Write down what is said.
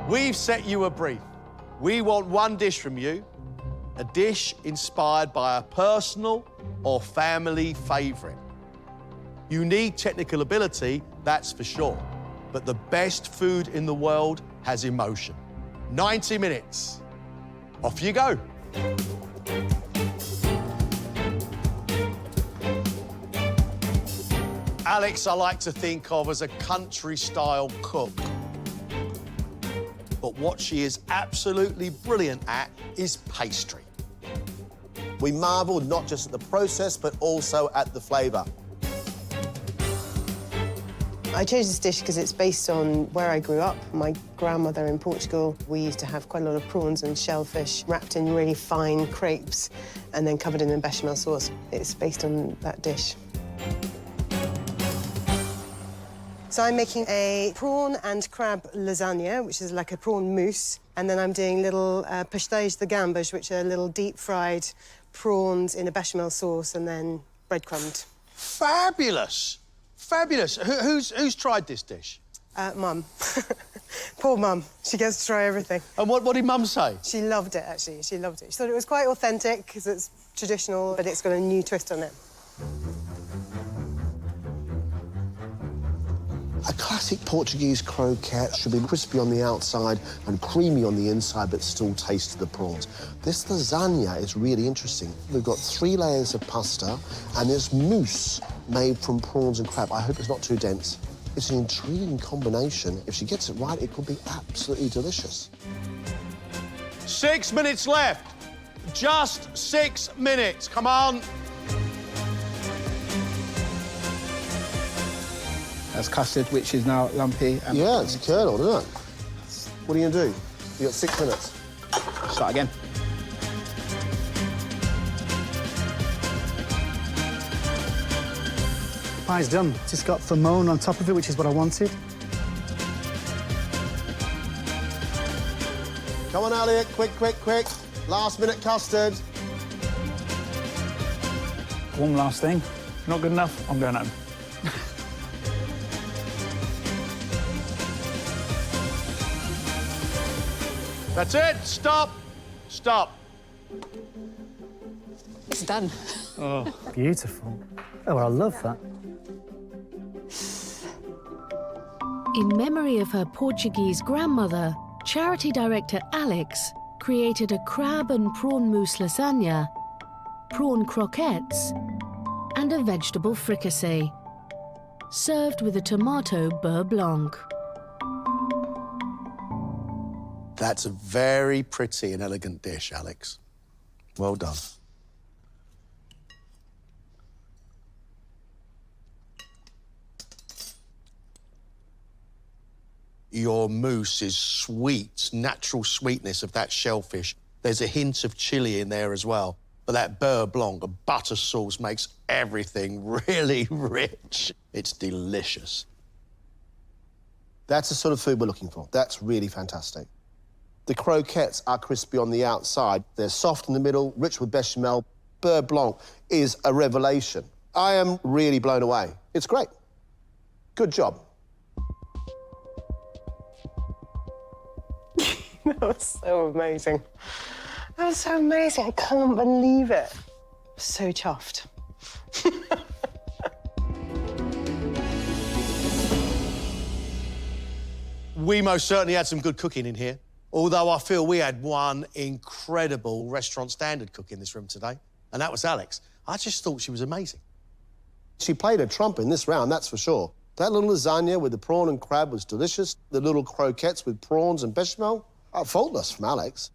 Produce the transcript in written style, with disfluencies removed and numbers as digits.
We've set you a brief. We want one dish from you, a dish inspired by a personal or family favourite. You need technical ability, that's for sure, but the best food in the world has emotion. 90 minutes. Off you go. Alex, I like to think of as a country-style cook. But what she is absolutely brilliant at is pastry. We marvelled not just at the process, but also at the flavour. I chose this dish because it's based on where I grew up. My grandmother in Portugal, we used to have quite a lot of prawns and shellfish wrapped in really fine crepes and then covered in a bechamel sauce. It's based on that dish. So I'm making a prawn and crab lasagna, which is like a prawn mousse, and then I'm doing little pastéis de gambas, which are little deep-fried prawns in a bechamel sauce and then breadcrumbed. Fabulous! Fabulous. Who's tried this dish? Mum. Poor Mum. She gets to try everything. And what did Mum say? She loved it, actually. She loved it. She thought it was quite authentic because it's traditional, but it's got a new twist on it. A classic Portuguese croquette should be crispy on the outside and creamy on the inside, but still taste the prawns. This lasagna is really interesting. We've got 3 layers of pasta and this mousse made from prawns and crab. I hope it's not too dense. It's an intriguing combination. If she gets it right, it could be absolutely delicious. 6 minutes left. Just 6 minutes. Come on. That's custard, which is now lumpy. And yeah, it's a kernel, isn't it? What are you going to do? You got 6 minutes. Start again. Pie's done. Just got famone on top of it, which is what I wanted. Come on, Elliot, quick, quick, quick. Last minute custard. One last thing. Not good enough, I'm going home. That's it. Stop. Stop. It's done. Oh, beautiful. Oh, I love that. In memory of her Portuguese grandmother, charity director Alex created a crab and prawn mousse lasagna, prawn croquettes, and a vegetable fricassee, served with a tomato beurre blanc. That's a very pretty and elegant dish, Alex. Well done. Your mousse is sweet, natural sweetness of that shellfish. There's a hint of chili in there as well. But that beurre blanc, a butter sauce, makes everything really rich. It's delicious. That's the sort of food we're looking for. That's really fantastic. The croquettes are crispy on the outside. They're soft in the middle, rich with bechamel. Beurre blanc is a revelation. I am really blown away. It's great. Good job. That was so amazing. That was so amazing. I can't believe it. So chuffed. We most certainly had some good cooking in here. Although I feel we had one incredible restaurant standard cook in this room today, and that was Alex. I just thought she was amazing. She played a trump in this round, that's for sure. That little lasagna with the prawn and crab was delicious. The little croquettes with prawns and bechamel, faultless from Alex.